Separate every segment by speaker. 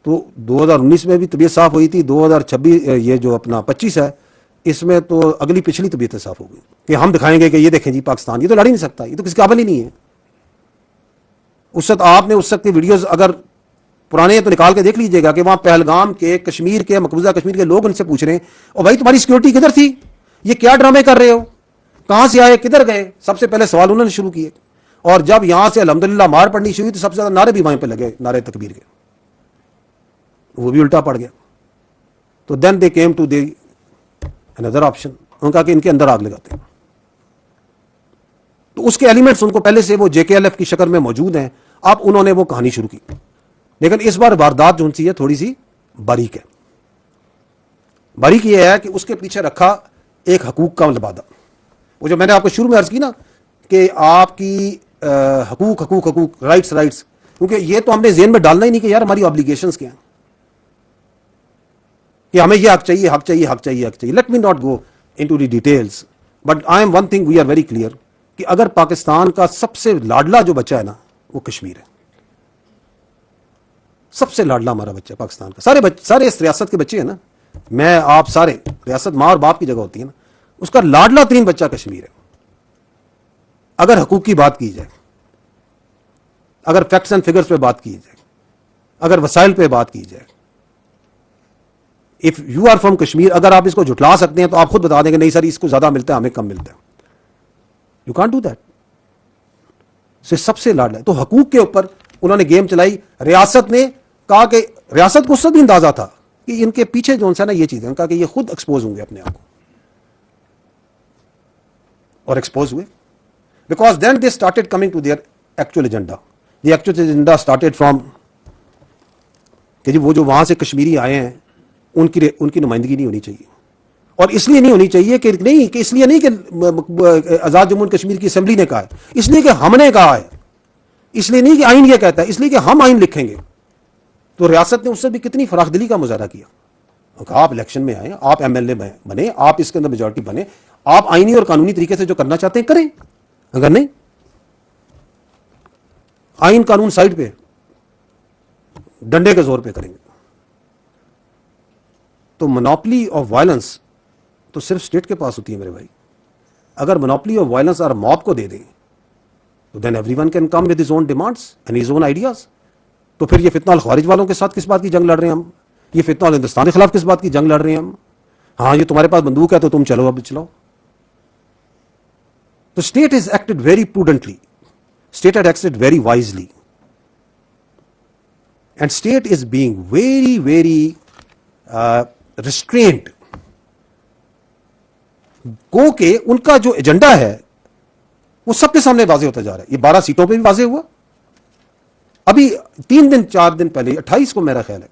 Speaker 1: تو 2019 میں بھی طبیعت صاف ہوئی تھی, 2026 یہ جو اپنا 25 ہے اس میں تو اگلی پچھلی طبیعت صاف ہو گئی کہ ہم دکھائیں گے کہ یہ دیکھیں جی پاکستان یہ تو لڑ ہی نہیں سکتا, یہ تو کسی قابل ہی نہیں ہے. اس وقت آپ نے اس وقت کی ویڈیوز اگر پرانے ہیں تو نکال کے دیکھ لیجئے گا کہ وہاں پہلگام کے کشمیر کے مقبوضہ کشمیر کے لوگ ان سے پوچھ رہے ہیں اور بھائی تمہاری سیکورٹی کدھر تھی, یہ کیا ڈرامے کر رہے ہو, کہاں سے آئے, کدھر گئے. سب سے پہلے سوال انہوں نے شروع کیے, اور جب یہاں سے الحمدللہ مار پڑنی شروع ہوئی تو سب سے زیادہ نعرے بھی وہیں پہ لگے, نعرے تکبیر کے, وہ بھی الٹا پڑ گیا. تو then they came to the اندر آپشن, انہوں نے کہا کہ ان کے اندر آگ لگاتے ہیں. تو اس کے ایلیمنٹس ان کو پہلے سے وہ جے کے ایل ایف کی شکل میں موجود ہیں. اب انہوں نے وہ کہانی شروع کی, لیکن اس بار واردات جو سی ہے تھوڑی سی باریک ہے. باریک یہ ہے کہ اس کے پیچھے رکھا ایک حقوق کا لبادہ. وہ جو میں نے آپ کو شروع میں عرض کی نا کہ آپ کی حقوق رائٹس, کیونکہ یہ تو ہم نے ذہن میں ڈالنا ہی نہیں کہ یار ہماری آبلیگیشنز کیا ہیں, کہ ہمیں یہ حق چاہیے. Let me not go into the details, but I am one thing we are very clear کہ اگر پاکستان کا سب سے لاڈلا جو بچہ ہے نا وہ کشمیر ہے. سب سے لاڈلا ہمارا بچہ پاکستان کا, سارے اس ریاست کے بچے ہیں نا, میں آپ سارے, ریاست ماں اور باپ کی جگہ ہوتی ہے نا, اس کا لاڈلا ترین بچہ کشمیر ہے. اگر حقوق کی بات کی جائے, اگر فیکٹس اینڈ فگرز پہ بات کی جائے, اگر وسائل پہ بات کی جائے, if you are from Kashmir, اگر آپ اس کو جھٹلا سکتے ہیں تو آپ خود بتا دیں کہ نہیں سر اس کو زیادہ ملتا ہے ہمیں کم ملتا ہے. You can't do that. سب سے لاڈلا ہے. تو حقوق کے اوپر انہوں نے گیم چلائی. ریاست نے کہا کہ ریاست کو اس سے بھی اندازہ تھا کہ ان کے پیچھے جو ہے نا یہ چیزیں, کہا کہ یہ خود ایکسپوز ہوں گے اپنے آپ کو, اور ایکسپوز ہوئے. Because then they started coming to their actual agenda. The actual agenda started from کہ جی وہ جو وہاں سے کشمیری آئے ہیں ان کی نمائندگی نہیں ہونی چاہیے. اور اس لیے نہیں ہونی چاہیے کہ نہیں کہ اس لیے نہیں کہ آزاد جموں کشمیر کی اسمبلی نے کہا ہے, اس لیے کہ ہم نے کہا ہے, اس لیے نہیں کہ آئین یہ کہتا ہے, اس لیے کہ ہم آئین لکھیں گے. تو ریاست نے اس سے بھی کتنی فراخ دلی کا مظاہرہ کیا. آپ الیکشن میں آئیں, آپ ایم ایل اے بنے, آپ اس کے اندر میجورٹی بنے, آپ آئینی اور قانونی طریقے سے جو کرنا چاہتے ہیں کریں, اگر نہیں آئین قانون سائڈ پہ ڈنڈے کے زور پہ کریں گے. تو مونوپلی آف وائلنس تو صرف اسٹیٹ کے پاس ہوتی ہے میرے بھائی. اگر مونوپلی آف وائلنس اور موب کو دے دیں تو then everyone can come with his own demands and his own ideas. تو پھر یہ فتنہ الخوارج والوں کے ساتھ کس بات کی جنگ لڑ رہے ہیں ہم, یہ فتنہ ہندوستان کے خلاف کس بات کی جنگ لڑ رہے ہیں ہم. ہاں یہ تمہارے پاس بندوق ہے تو تم چلو, اب چلاؤ. تو state is acted very prudently, state head acted very wisely, and state is being very very restrained. گو کہ ان کا جو ایجنڈا ہے وہ سب کے سامنے واضح ہوتا جا رہا ہے. یہ 12 سیٹوں پہ بھی واضح ہوا. ابھی 4 دن پہلے 28 کو میرا خیال ہے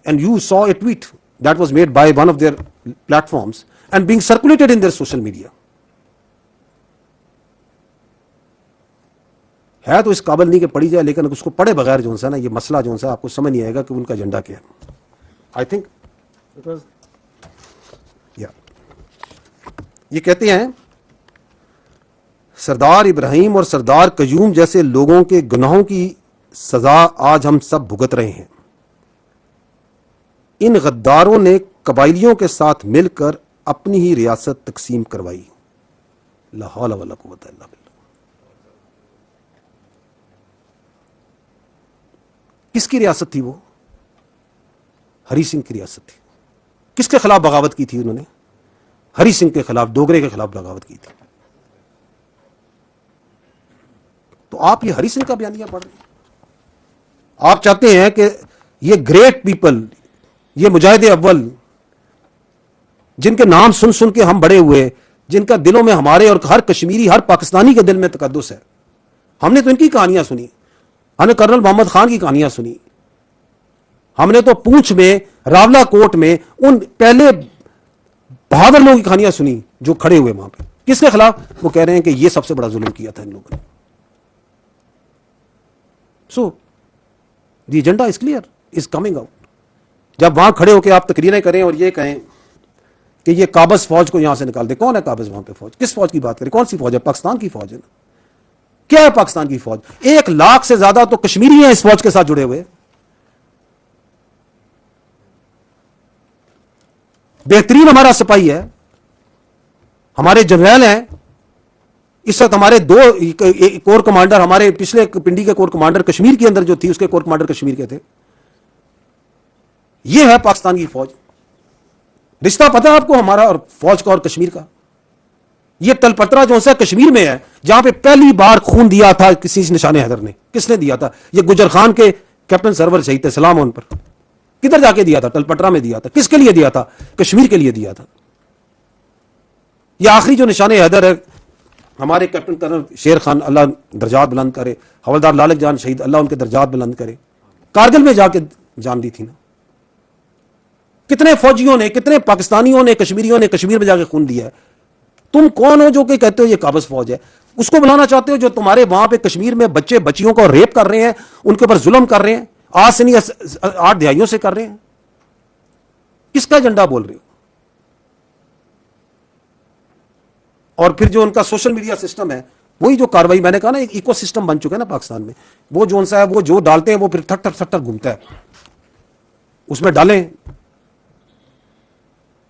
Speaker 1: and you saw a tweet that was made by one of their platforms and being circulated in their social media. ہے تو اس قابل نہیں کہ پڑھی جائے, لیکن اس کو پڑھے بغیر جو ہے نا یہ مسئلہ جو ہے آپ کو سمجھ نہیں آئے گا کہ ان کا ایجنڈا کیا ہے. آئی تھنک یہ کہتے ہیں سردار ابراہیم اور سردار قیوم جیسے لوگوں کے گناہوں کی سزا آج ہم سب بھگت رہے ہیں. ان غداروں نے قبائلیوں کے ساتھ مل کر اپنی ہی ریاست تقسیم کروائی. لا حول ولا قوت الا باللہ. کس کی ریاست تھی وہ؟ ہری سنگھ کی ریاست تھی. کس کے خلاف بغاوت کی تھی انہوں نے؟ ہری سنگھ کے خلاف, ڈوگرے کے خلاف بغاوت کی تھی. تو آپ یہ ہری سنگھ کا بیانیہ پڑھ رہے ہیں. آپ چاہتے ہیں کہ یہ گریٹ پیپل, یہ مجاہد اول جن کے نام سن سن کے ہم بڑے ہوئے, جن کا دلوں میں ہمارے اور ہر کشمیری ہر پاکستانی کے دل میں تقدس ہے, ہم نے تو ان کی کہانیاں سنی, ہم نے کرنل محمد خان کی کہانیاں سنی, ہم نے تو پونچھ میں راولا کوٹ میں ان پہلے بہادر لوگوں کی کہانیاں سنی جو کھڑے ہوئے وہاں پہ. کس کے خلاف؟ وہ کہہ رہے ہیں کہ یہ سب سے بڑا ظلم کیا تھا ان لوگوں نے. So the agenda is clear, is coming out. جب وہاں کھڑے ہو کے آپ تقریریں کریں اور یہ کہیں کہ یہ قابض فوج کو یہاں سے نکال دے, کون ہے قابض وہاں پہ فوج؟ کس فوج کی بات کریں؟ کون سی فوج ہے؟ پاکستان کی فوج ہے نا. کیا ہے پاکستان کی فوج؟ 1 لاکھ سے زیادہ تو کشمیری ہیں اس فوج کے ساتھ جڑے ہوئے. بہترین ہمارا سپاہی ہے, ہمارے جنرل ہیں اس وقت, ہمارے دو کور کمانڈر, ہمارے پچھلے پنڈی کے کور کمانڈر کشمیر کے اندر جو تھی اس کے کور کمانڈر کشمیر کے تھے. یہ ہے پاکستان کی فوج. رشتہ پتہ ہے آپ کو ہمارا اور فوج کا اور کشمیر کا؟ یہ تل پترا جو ہے کشمیر میں ہے, جہاں پہ پہلی بار خون دیا تھا کسی نشان حیدر نے. کس نے دیا تھا؟ یہ گجر خان کے کیپٹن سرور شہید تھے, سلام ان پر. کدھر جا کے دیا تھا؟ تل پترا میں دیا تھا. کس کے لیے دیا تھا؟ کشمیر کے لیے دیا تھا. یہ آخری جو نشان حیدر ہے ہمارے کیپٹن کرنل شیر خان, اللہ درجات بلند کرے, حوالدار لالک جان شہید, اللہ ان کے درجات بلند کرے, کارگل میں جا کے جان دی تھی نا. کتنے فوجیوں نے, کتنے پاکستانیوں نے, کشمیریوں نے کشمیر میں جا کے خون دیا ہے. تم کون ہو جو کہ کہتے ہو یہ قابض فوج ہے؟ اس کو بلانا چاہتے ہو جو تمہارے وہاں پہ کشمیر میں بچے بچیوں کو ریپ کر رہے ہیں, ان کے اوپر ظلم کر رہے ہیں, آج سے نہیں 8 دہائیوں سے کر رہے ہیں. کس کا ایجنڈا بول رہے ہو؟ اور پھر جو ان کا سوشل میڈیا سسٹم ہے, وہی جو کاروائی میں نے کہا نا, ایک ایکو سسٹم بن چکا ہے نا پاکستان میں. وہ جو ان سا ہے وہ جو ڈالتے ہیں وہ پھر تھٹ تھٹ گھومتا ہے, اس میں ڈالیں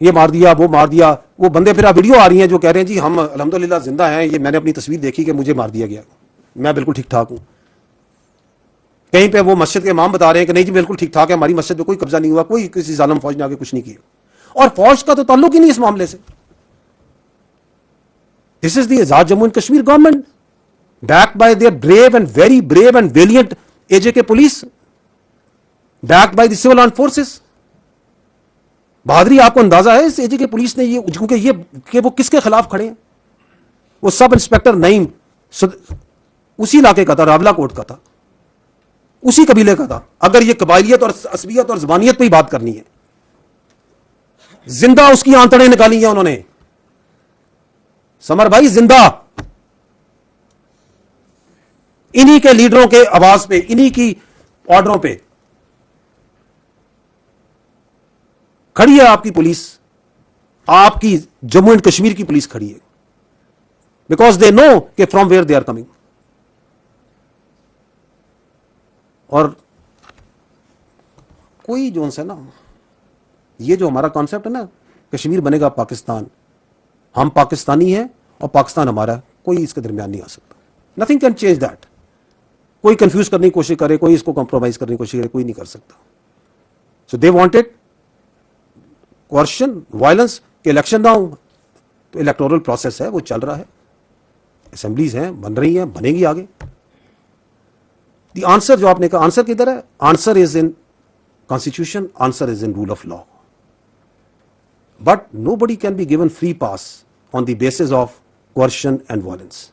Speaker 1: یہ مار دیا وہ مار دیا. وہ بندے پھر ویڈیو آ رہی ہیں جو کہہ رہے ہیں جی ہم الحمدللہ زندہ ہیں, یہ میں نے اپنی تصویر دیکھی کہ مجھے مار دیا گیا, میں بالکل ٹھیک ٹھاک ہوں. کہیں پہ وہ مسجد کے امام بتا رہے ہیں کہ نہیں جی بالکل ٹھیک ٹھاک ہے, ہماری مسجد پہ کوئی قبضہ نہیں ہوا, کوئی کسی ظالم فوج نے آگے کچھ نہیں کیا. اور فوج کا تو تعلق ہی نہیں اس معاملے سے. This is the Azad Jammu and Kashmir government backed by their brave and very brave and valiant AJK police, backed by the civil armed forces. بہادری آپ کو اندازہ ہے اس AJK پولیس نے, یہ کیونکہ یہ کہ وہ کس کے خلاف کھڑے ہیں. وہ سب انسپیکٹر نعیم اسی علاقے کا تھا, راولا کوٹ کا تھا, اسی قبیلے کا تھا. اگر یہ قبائلیت اور عصبیت اور زبانیت پہ ہی بات کرنی ہے, زندہ اس کی آنتڑیں نکالی ہیں انہوں نے. سمر بھائی زندہ انہی کے لیڈروں کے آواز پہ, انہی کی آرڈروں پہ کھڑی ہے آپ کی پولیس, آپ کی جموں اینڈ کشمیر کی پولیس کھڑی ہے, بیکاز دے نو کہ from where they are coming. اور کوئی جو ہے نا, یہ جو ہمارا کانسیپٹ ہے نا کشمیر بنے گا پاکستان, ہم پاکستانی ہیں اور پاکستان ہمارا, کوئی اس کے درمیان نہیں آ سکتا. Nothing can change that. کوئی کنفیوز کرنے کی کوشش کرے, کوئی اس کو کمپرومائز کرنے کی کوشش کرے, کوئی نہیں کر سکتا. سو دے وانٹڈ کوئرشن, وائلنس, کہ الیکشن نہ ہو. تو الیکٹورل پروسیس ہے وہ چل رہا ہے, اسمبلیز ہیں بن رہی ہیں, بنے گی آگے. دی آنسر جو آپ نے کہا, آنسر کدھر ہے؟ Answer is in constitution, answer is in rule of law. But nobody can be given free pass on the basis of coercion and violence.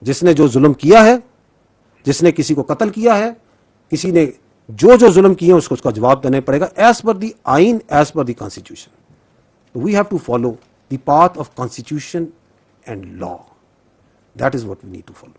Speaker 1: جس نے جو ظلم کیا ہے, جس نے کسی کو قتل کیا ہے, کسی نے جو ظلم کیے ہیں اس کا جواب دینا پڑے گا ایز پر دی آئین, as per the constitution. We have to follow the path of constitution and law. That is what we need to follow.